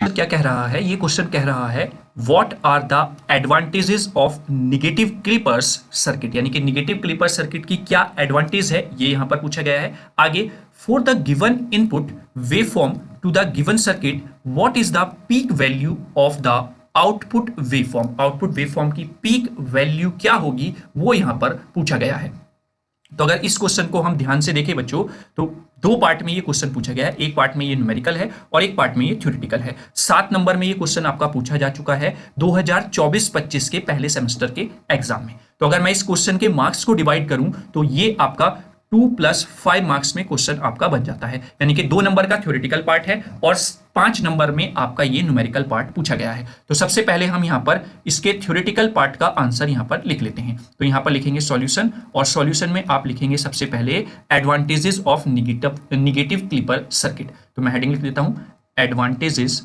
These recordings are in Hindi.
क्या कह रहा है, ये क्वेश्चन कह रहा है what are the advantages of negative clippers circuit, यानी कि निगेटिव क्लिपर सर्किट की क्या एडवांटेज है, ये यहां पर पूछा गया है। आगे, for the given input waveform to the given circuit what is the peak value of the output waveform, output waveform की पीक वैल्यू क्या होगी वो यहां पर पूछा गया है। तो अगर इस क्वेश्चन को हम ध्यान से देखें बच्चों, तो दो पार्ट में ये क्वेश्चन पूछा गया है, एक पार्ट में ये न्यूमेरिकल है और एक पार्ट में ये थ्योरेटिकल है। 7 नंबर में ये क्वेश्चन आपका पूछा जा चुका है 2024-25 के पहले सेमेस्टर के एग्जाम में। तो अगर मैं इस क्वेश्चन के मार्क्स को डिवाइड करूं तो ये आपका 2+5 मार्क्स में क्वेश्चन आपका बन जाता है, यानी कि 2 नंबर का थ्योरेटिकल पार्ट है और 5 नंबर में आपका ये न्यूमेरिकल पार्ट पूछा गया है। तो सबसे पहले हम यहाँ पर इसके थ्योरेटिकल पार्ट का आंसर यहाँ पर लिख लेते हैं। तो यहाँ पर लिखेंगे सॉल्यूशन, और सॉल्यूशन में आप लिखेंगे सबसे पहले advantages of negative clipper circuit. तो मैं हेडिंग लिख देता हूं, advantages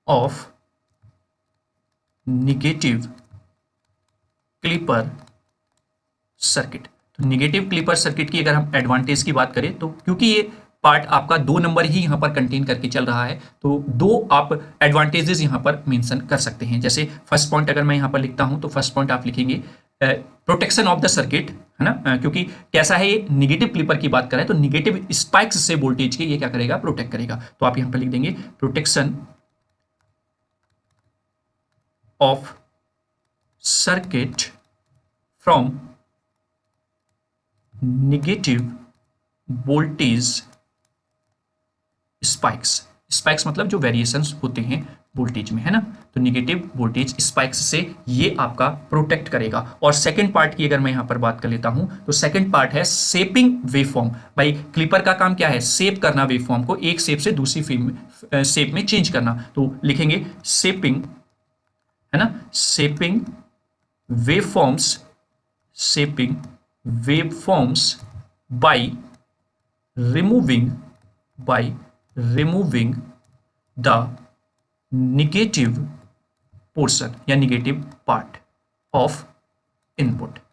of negative clipper circuit. तो निगेटिव क्लिपर सर्किट की अगर हम एडवांटेज की बात करें तो क्योंकि ये पार्ट आपका 2 नंबर ही यहां पर कंटेन करके चल रहा है, तो 2 आप एडवांटेजेस यहां पर मेंशन कर सकते हैं। जैसे फर्स्ट पॉइंट अगर मैं यहां पर लिखता हूं तो फर्स्ट पॉइंट आप लिखेंगे प्रोटेक्शन ऑफ द सर्किट, है ना, क्योंकि कैसा है ये निगेटिव क्लिपर की बात करें तो निगेटिव स्पाइक्स से वोल्टेज के ये क्या करेगा, प्रोटेक्ट करेगा। तो आप यहां पर लिख देंगे protection of circuit from negative voltage spikes. Spikes मतलब जो वेरिएशंस होते हैं वोल्टेज में, है ना, तो निगेटिव वोल्टेज स्पाइक्स से ये आपका प्रोटेक्ट करेगा। और सेकंड पार्ट की अगर मैं यहां पर बात कर लेता हूं तो सेकंड पार्ट है शेपिंग वेवफॉर्म। भाई क्लिपर का काम क्या है, शेप करना वेवफॉर्म को, एक शेप से दूसरी शेप में चेंज करना। तो लिखेंगे शेपिंग, है ना, shaping waveforms, shaping waveforms by removing the negative portion या negative part of input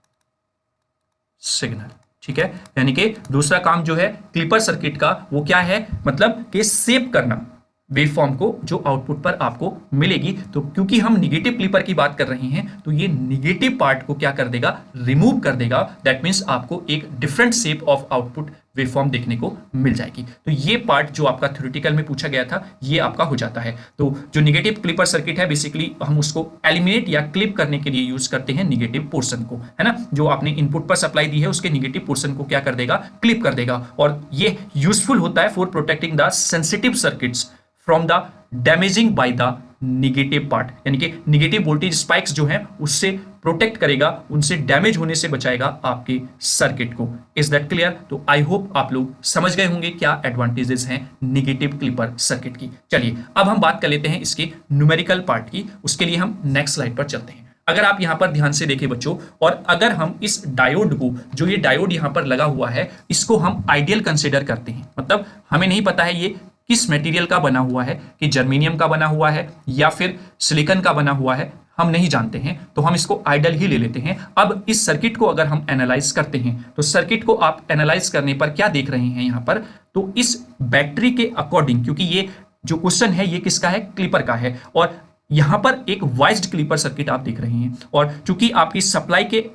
signal। ठीक है, यानी कि दूसरा काम जो है क्लिपर सर्किट का वो क्या है, मतलब कि शेप करना वेवफॉर्म को जो आउटपुट पर आपको मिलेगी। तो क्योंकि हम निगेटिव क्लिपर की बात कर रहे हैं तो ये निगेटिव पार्ट को क्या कर देगा, रिमूव कर देगा। दैट मींस आपको एक different shape of output waveform देखने को मिल जाएगी। तो ये पार्ट जो आपका थ्योरेटिकल में पूछा गया था ये आपका हो जाता है। तो जो निगेटिव क्लिपर सर्किट है बेसिकली हम उसको एलिमिनेट या क्लिप करने के लिए यूज करते हैं निगेटिव पोर्शन को, है ना, जो आपने इनपुट पर सप्लाई दी है उसके निगेटिव पोर्शन को क्या कर देगा, क्लिप कर देगा। और ये यूजफुल होता है for protecting the sensitive circuits from the damaging by the negative part, यानी कि निगेटिव वोल्टेज स्पाइक्स जो हैं उससे प्रोटेक्ट करेगा, उनसे डैमेज होने से बचाएगा आपके सर्किट को। Is that clear? तो आई होप आप लोग समझ गए होंगे क्या एडवांटेजेस हैं निगेटिव क्लिपर सर्किट की। चलिए अब हम बात कर लेते हैं इसके न्यूमेरिकल पार्ट की, उसके लिए हम नेक्स्ट स्लाइड पर चलते हैं। अगर आप यहां पर ध्यान से देखें बच्चों, और अगर हम इस डायोड को, जो ये डायोड यहां पर लगा हुआ है, इसको हम आइडियल कंसिडर करते हैं, मतलब हमें नहीं पता है ये किस मटेरियल का बना हुआ है, कि जर्मेनियम का बना हुआ है या फिर सिलिकॉन का बना हुआ है, हम नहीं जानते हैं, तो हम इसको आइडियल ही ले लेते हैं। अब इस सर्किट को अगर हम एनालाइज करते हैं तो सर्किट को आप एनालाइज करने पर क्या देख रहे हैं यहां पर, तो इस बैटरी के अकॉर्डिंग, क्योंकि ये जो क्वेश्चन है ये किसका है, क्लिपर का है, और यहां पर एक वाइज्ड क्लिपर सर्किट आप देख रहे हैं, और चूंकि आपकी सप्लाई के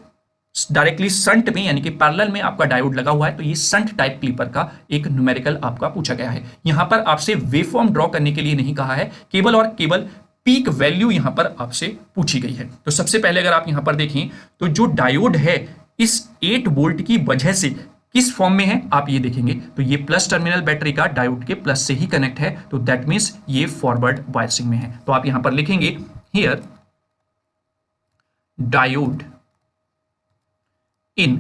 डायरेक्टली संट में यानी कि पैरेलल में आपका डायोड लगा हुआ है, तो ये संट टाइप क्लिपर का एक न्यूमेरिकल आपका पूछा गया है। यहां पर आपसे वेवफॉर्म ड्रॉ करने के लिए नहीं कहा है, केवल और केवल पीक वैल्यू यहां पर आपसे पूछी गई है। तो सबसे पहले अगर आप यहां पर देखें तो जो डायोड है इस 8 वोल्ट की वजह से किस फॉर्म में है आप ये देखेंगे, तो ये प्लस टर्मिनल बैटरी का डायोड के प्लस से ही कनेक्ट है, तो दैट मीन्स ये फॉरवर्ड बायसिंग में है। तो आप यहां पर लिखेंगे here diode in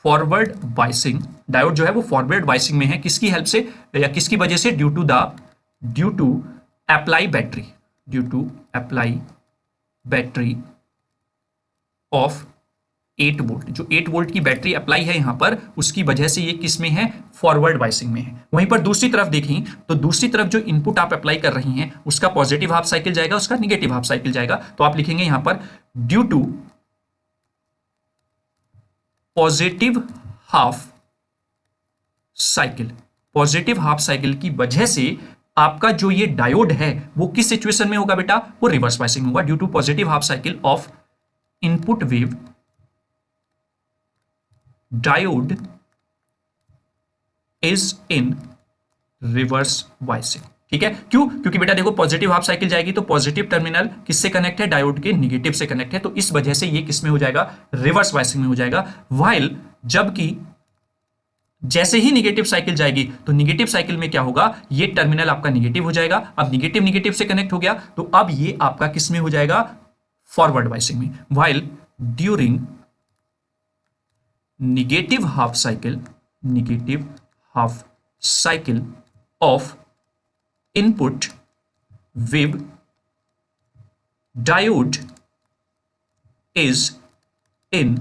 forward biasing, diode जो है वो फॉरवर्ड बायसिंग में है, किसकी हेल्प से या किसकी वजह से, due to apply battery of 8 volt, जो 8 वोल्ट की बैटरी अप्लाई है यहां पर, उसकी वजह से ये किस में है, फॉरवर्ड बायसिंग में है। वहीं पर दूसरी तरफ देखें तो दूसरी तरफ जो इनपुट आप अप्लाई कर रही हैं उसका पॉजिटिव हाफ साइकिल जाएगा, उसका निगेटिव हाफ साइकिल जाएगा। तो आप लिखेंगे यहां पर due to positive half cycle, positive half cycle की वजह से आपका जो ये डायोड है वो किस सिचुएशन में होगा बेटा, वो रिवर्स बायसिंग होगा due to positive half cycle of input wave diode is in reverse biasing. ठीक है, क्यों? क्योंकि बेटा देखो पॉजिटिव हाफ साइकिल जाएगी तो पॉजिटिव टर्मिनल किससे कनेक्ट है, डायोड के निगेटिव से कनेक्ट है, तो इस वजह से ये किस में हो जाएगा, रिवर्स बायसिंग में हो जाएगा। व्हाइल जबकि जैसे ही निगेटिव साइकिल जाएगी तो निगेटिव साइकिल में क्या होगा, ये टर्मिनल आपका निगेटिव हो जाएगा। अब निगेटिव निगेटिव से कनेक्ट हो गया तो अब ये आपका किस में हो जाएगा, फॉरवर्ड बायसिंग में। While during negative half cycle of input wave diode is in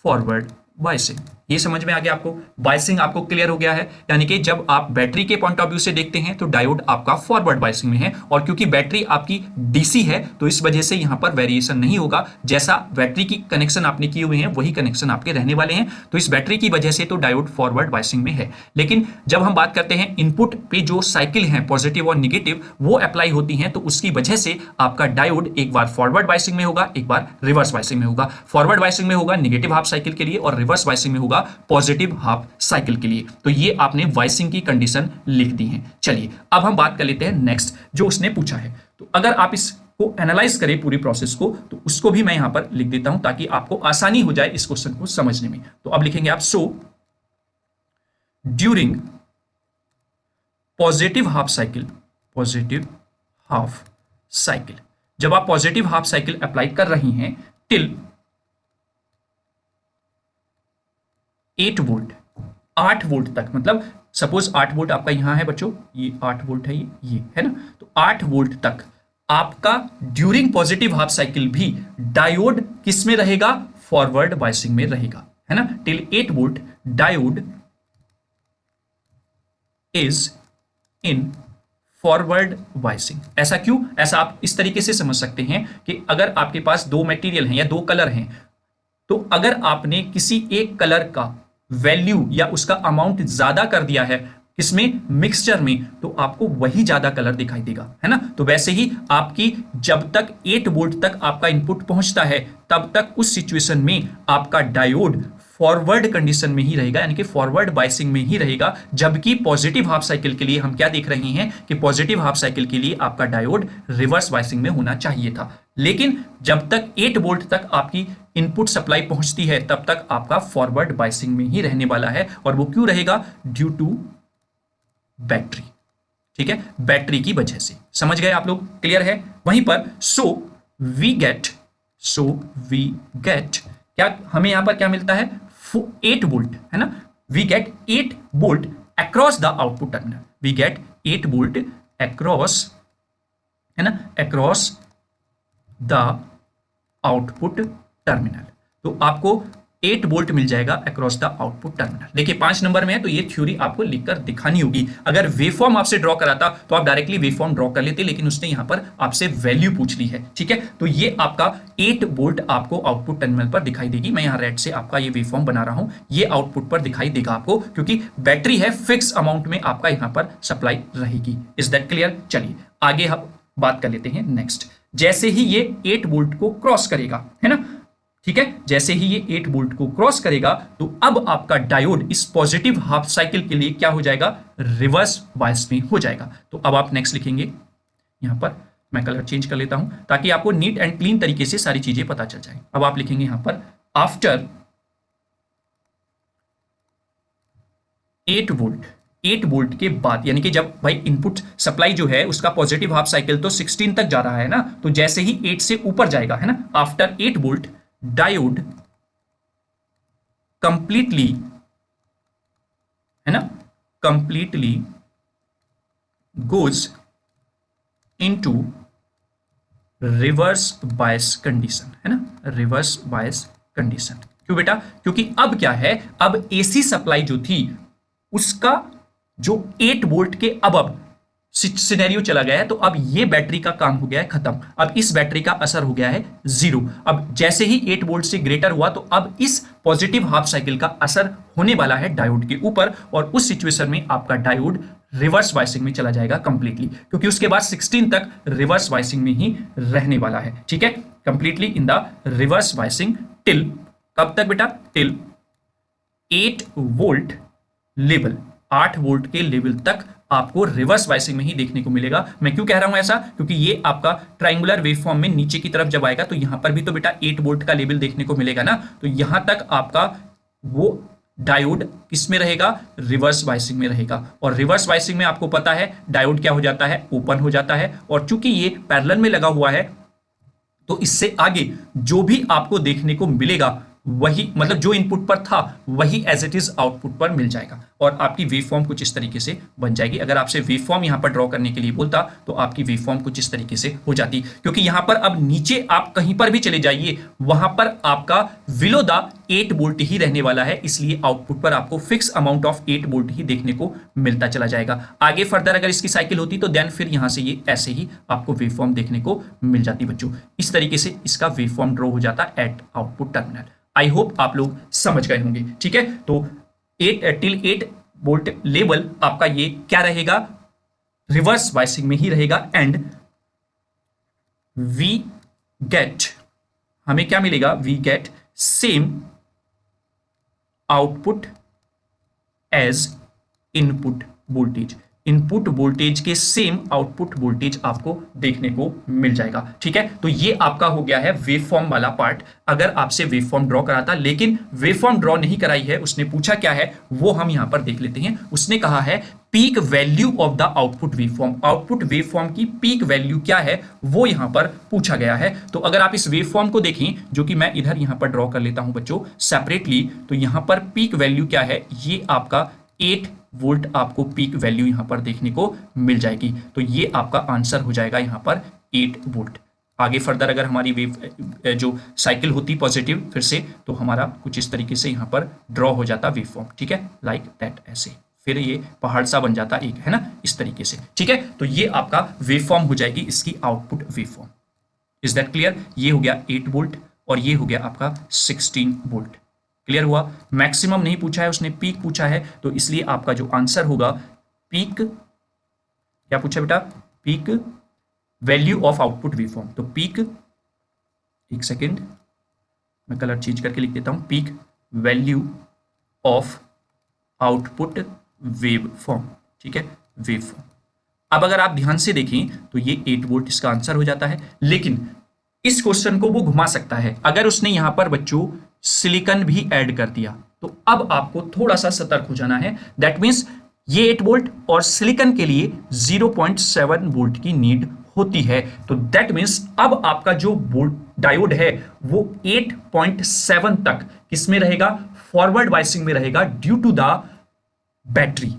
forward biasing। ये समझ में आ गया आपको, बायसिंग आपको क्लियर हो गया है। यानी कि जब आप बैटरी के पॉइंट ऑफ व्यू से देखते हैं तो डायोड आपका फॉरवर्ड बायसिंग में है, और क्योंकि बैटरी आपकी डीसी है तो इस वजह से यहां पर वेरिएशन नहीं होगा। जैसा बैटरी की कनेक्शन आपने किए हुए हैं वही कनेक्शन आपके रहने वाले हैं, तो इस बैटरी की वजह से तो डायोड फॉरवर्ड बायसिंग में है। लेकिन जब हम बात करते हैं इनपुट पे जो साइकिल है पॉजिटिव और निगेटिव वो अप्लाई होती हैं, तो उसकी वजह से आपका डायोड एक बार फॉरवर्ड बायसिंग में होगा, एक बार रिवर्स बायसिंग में होगा। फॉरवर्ड बायसिंग में होगा निगेटिव हाफ साइकिल के लिए और रिवर्स बायसिंग में होगा पॉजिटिव हाफ साइकिल के लिए। तो ये आपने बायसिंग की कंडीशन लिख दी है। चलिए अब हम बात कर लेते हैं नेक्स्ट जो उसने पूछा है। तो अगर आप इसको एनालाइज करें पूरी प्रोसेस को तो उसको भी मैं यहां पर लिख देता हूं ताकि आपको आसानी हो जाए इस क्वेश्चन को समझने में। तो अब लिखेंगे आप, so during positive half cycle, जब आप पॉजिटिव हाफ साइकिल अप्लाई कर रही हैं टिल 8 वोल्ट, 8 वोल्ट तक, मतलब सपोज 8 वोल्ट आपका यहां है बच्चों, ये 8 वोल्ट है, ये है ना, तो 8 वोल्ट तक आपका ड्यूरिंग पॉजिटिव हाफ साइकिल भी डायोड किस में रहेगा, फॉरवर्ड बायसिंग में रहेगा, है ना। Till 8 volt diode is in forward biasing. ऐसा क्यों? ऐसा आप इस तरीके से समझ सकते हैं कि अगर आपके पास दो मटेरियल हैं या दो कलर हैं, तो अगर आपने किसी एक कलर का वैल्यू या उसका अमाउंट ज्यादा कर दिया है किसमें, मिक्सचर में, तो आपको वही ज्यादा कलर दिखाई देगा, है ना। तो वैसे ही आपकी जब तक 8 वोल्ट तक आपका इनपुट पहुंचता है तब तक उस सिचुएशन में आपका डायोड फॉरवर्ड कंडीशन में ही रहेगा, यानी कि फॉरवर्ड बायसिंग में ही रहेगा। जबकि पॉजिटिव हाफ साइकिल के लिए हम क्या देख रहे हैं कि पॉजिटिव हाफ साइकिल के लिए आपका डायोड रिवर्स बायसिंग में होना चाहिए था। लेकिन जब तक 8 वोल्ट तक आपकी इनपुट सप्लाई पहुंचती है तब तक आपका फॉरवर्ड बायसिंग में ही रहने वाला है। और वो क्यों रहेगा, ड्यू टू बैटरी। ठीक है, बैटरी की वजह से। समझ गए आप लोग, क्लियर है। वहीं पर सो वी गेट क्या, हमें यहां पर क्या मिलता है, 8 वोल्ट, है ना। We get 8 volt across the output terminal, we get 8 volt across, है ना, अक्रॉस द आउटपुट टर्मिनल। तो आपको 8 वोल्ट मिल जाएगा अक्रॉस द आउटपुट टर्मिनल। देखिए 5 नंबर में है तो ये थ्योरी आपको लिखकर दिखानी होगी। अगर वेवफॉर्म आपसे ड्रॉ कराता तो आप डायरेक्टली वेवफॉर्म ड्रॉ कर लेते, लेकिन उसने यहां पर आपसे वैल्यू पूछ ली है। ठीक है, तो ये आपका 8 वोल्ट आपको आउटपुट टर्मिनल पर दिखाई देगी। मैं यहां रेड से आपका ये वेवफॉर्म बना रहा हूं, ये आउटपुट पर दिखाई देगा आपको, क्योंकि बैटरी है, फिक्स अमाउंट में आपका यहां पर सप्लाई रहेगी। Is that clear? चलिए आगे हम बात कर लेते हैं नेक्स्ट। जैसे ही ये 8 वोल्ट को क्रॉस करेगा, है ना, ठीक है, जैसे ही ये 8 वोल्ट को क्रॉस करेगा तो अब आपका डायोड इस पॉजिटिव हाफ साइकिल के लिए क्या हो जाएगा, रिवर्स बायस में हो जाएगा। तो अब आप नेक्स्ट लिखेंगे, यहां पर मैं कलर चेंज कर लेता हूं ताकि आपको नीट एंड क्लीन तरीके से सारी चीजें पता चल जाए। अब आप लिखेंगे यहां पर आफ्टर 8 वोल्ट के बाद, यानी कि जब भाई इनपुट सप्लाई जो है उसका पॉजिटिव हाफ साइकिल तो 16 तक जा रहा है ना, तो जैसे ही 8 से ऊपर जाएगा, है ना, आफ्टर 8 वोल्ट डायोड कंप्लीटली, है ना, completely goes into reverse bias condition, है ना, रिवर्स बायस कंडीशन। क्यों बेटा? क्योंकि अब क्या है, अब एसी सप्लाई जो थी उसका जो 8 वोल्ट के अब सिनेरियो चला गया है, तो अब ये बैटरी का काम हो गया है खत्म। अब इस बैटरी का असर हो गया है 0। अब जैसे ही 8 वोल्ट से ग्रेटर हुआ तो अब इस पॉजिटिव हाफ साइकिल का असर होने वाला है डायोड के ऊपर, और उस सिचुएशन में आपका डायोड रिवर्स वाइसिंग में चला जाएगा कंप्लीटली, क्योंकि उसके बाद 16 तक रिवर्स वाइसिंग में ही रहने वाला है। ठीक है, completely in the reverse biasing till, कब तक बेटा? टिल 8 वोल्ट लेवल, 8 वोल्ट के लेवल तक आपको रिवर्स वाइसिंग में ही देखने को मिलेगा। मैं क्यों कह रहा हूं ऐसा? क्योंकि ये आपका ट्रायंगुलर वेवफॉर्म में नीचे की तरफ जब आएगा तो यहां पर भी तो बेटा 8 वोल्ट का लेवल देखने को मिलेगा ना, तो यहां तक आपका वो डायोड किस में रहेगा? रिवर्स वाइसिंग में रहेगा। और रिवर्स वाइसिंग में आपको पता है डायोड क्या हो जाता है? ओपन हो जाता है। और चूंकि ये पैरेलल में लगा हुआ है तो इससे आगे जो भी आपको देखने को मिलेगा वही, मतलब जो इनपुट पर था वही एज इट इज आउटपुट पर मिल जाएगा, और आपकी वेवफॉर्म कुछ इस तरीके से बन जाएगी। अगर आपसे वेवफॉर्म यहां पर ड्रॉ करने के लिए बोलता तो आपकी वेवफॉर्म कुछ इस तरीके से हो जाती, क्योंकि यहां पर अब नीचे आप कहीं पर भी चले जाइए वहां पर आपका बिलो द 8 वोल्ट ही रहने वाला है, इसलिए आउटपुट पर आपको फिक्स अमाउंट ऑफ 8 वोल्ट ही देखने को मिलता चला जाएगा। आगे फर्दर अगर इसकी साइकिल होती तो देन फिर यहां से ये ऐसे ही आपको वेवफॉर्म देखने को मिल जाती बच्चों। इस तरीके से इसका वेवफॉर्म ड्रॉ हो जाता at output terminal. I hope आप लोग समझ गए होंगे। ठीक है, तो 8 टिल 8 वोल्ट लेवल आपका ये क्या रहेगा? रिवर्स वाइसिंग में ही रहेगा। एंड वी गेट, हमें क्या मिलेगा? We get same output as input voltage, input voltage के सेम आउटपुट वोल्टेज आपको देखने को मिल जाएगा। ठीक है, तो ये आपका हो गया है वेवफॉर्म वाला पार्ट। अगर आपसे वेवफॉर्म ड्रॉ कराता, लेकिन वेवफॉर्म ड्रॉ नहीं कराई है, उसने पूछा क्या है वो हम यहां पर देख लेते हैं। उसने कहा है peak value of the output waveform, output waveform की पीक वैल्यू क्या है वो यहां पर पूछा गया है। तो अगर आप इस वेवफॉर्म को देखें, जो कि मैं इधर यहां पर ड्रॉ कर लेता हूं बच्चों सेपरेटली, तो यहां पर पीक वैल्यू क्या है? ये आपका 8 वोल्ट आपको पीक वैल्यू यहां पर देखने को मिल जाएगी। तो ये आपका आंसर हो जाएगा यहां पर 8 वोल्ट। आगे फर्दर अगर हमारी वेव जो साइकिल होती पॉजिटिव फिर से, तो हमारा कुछ इस तरीके से यहां पर ड्रॉ हो जाता वेवफॉर्म। ठीक है, लाइक दैट, ऐसे फिर ये पहाड़ सा बन जाता एक, है ना, इस तरीके से। ठीक है, तो ये आपका वेवफॉर्म हो जाएगी इसकी output waveform. Is that clear? ये हो गया 8 वोल्ट और ये हो गया आपका 16 वोल्ट। क्लियर हुआ? मैक्सिमम नहीं पूछा है उसने, पीक पूछा है, तो इसलिए आपका जो आंसर होगा पीक, क्या पूछा बेटा? Peak value of output waveform. तो पीक, एक सेकेंड मैं कलर चेंज करके लिख देता हूं, peak value of output waveform. ठीक है, वेवफॉर्म। अब अगर आप ध्यान से देखें तो ये 8 वोल्ट इसका आंसर हो जाता है, लेकिन इस क्वेश्चन को वो घुमा सकता है। अगर उसने यहां पर बच्चों सिलिकॉन भी ऐड कर दिया तो अब आपको थोड़ा सा सतर्क हो जाना है। दैट मींस ये 8 वोल्ट और सिलिकॉन के लिए 0.7 वोल्ट की नीड होती है। तो दैट मींस अब आपका जो डायोड है वो 8.7 तक किसमें रहेगा? फॉरवर्ड वाइसिंग में रहेगा ड्यू टू द बैटरी,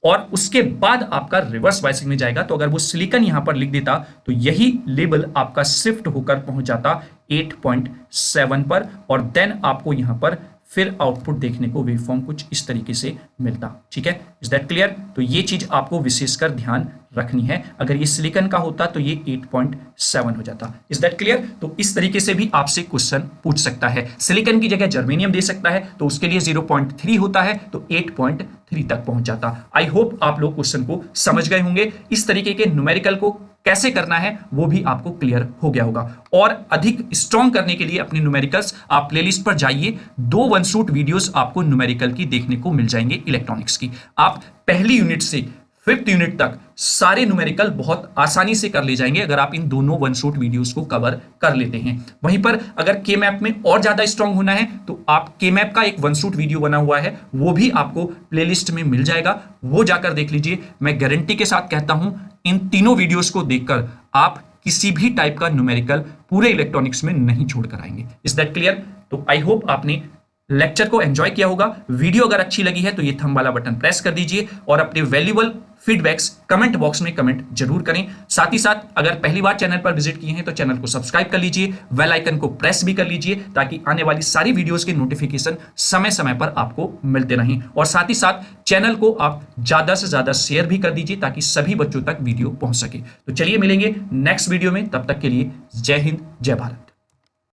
और उसके बाद आपका रिवर्स वाइसिंग में जाएगा। तो अगर वो सिलिकॉन यहां पर लिख देता तो यही लेवल आपका शिफ्ट होकर पहुंच जाता 8.7 पर, और देन आपको यहां पर फिर आउटपुट देखने को वेवफॉर्म कुछ इस तरीके से मिलता। ठीक है, इज दैट क्लियर? तो ये चीज आपको विशेषकर ध्यान रखनी है। अगर ये सिलिकॉन का होता तो ये 8.7 हो जाता। Is that clear? तो इस तरीके से भी आपसे क्वेश्चन पूछ सकता है। सिलिकॉन की जगह जर्मेनियम दे सकता है, तो उसके लिए 0.3 होता है, तो 8.3 तक पहुंच जाता। आई होप आप लोग क्वेश्चन को समझ गए होंगे। इस तरीके के न्यूमेरिकल को कैसे करना है वो भी आपको क्लियर हो गया होगा। और अधिक स्ट्रॉन्ग करने के लिए अपने न्यूमेरिकल्स आप प्लेलिस्ट पर जाइए, 2 वन शॉट वीडियोस आपको न्यूमेरिकल की देखने को मिल जाएंगे इलेक्ट्रॉनिक्स की। आप पहली यूनिट से 5th यूनिट तक सारे न्यूमेरिकल बहुत आसानी से कर ले जाएंगे अगर आप इन दोनों वन शॉट वीडियोस को कवर कर लेते हैं। वहीं पर अगर के मैप में और ज्यादा स्ट्रांग होना है तो आप के मैप का एक वन शॉट वीडियो बना हुआ है, वो भी आपको प्लेलिस्ट में मिल जाएगा, वो जाकर देख लीजिए। मैं गारंटी के साथ कहता हूं इन तीनों वीडियोस को देखकर आप किसी भी टाइप का न्यूमेरिकल पूरे इलेक्ट्रॉनिक्स में नहीं छोड़ कर आएंगे। Is that clear? तो आई होप आपने लेक्चर को एंजॉय किया होगा। वीडियो अगर अच्छी लगी है तो ये थंब वाला बटन प्रेस कर दीजिए और अपने वैल्यूएबल फीडबैक्स कमेंट बॉक्स में कमेंट जरूर करें। साथ ही साथ अगर पहली बार चैनल पर विजिट किए हैं तो चैनल को सब्सक्राइब कर लीजिए, बेल आइकन को प्रेस भी कर लीजिए ताकि आने वाली सारी वीडियोस के नोटिफिकेशन समय समय पर आपको मिलते रहें। और साथ ही साथ चैनल को आप ज्यादा से ज्यादा शेयर भी कर दीजिए ताकि सभी बच्चों तक वीडियो पहुंच सके। तो चलिए मिलेंगे नेक्स्ट वीडियो में, तब तक के लिए जय हिंद जय भारत।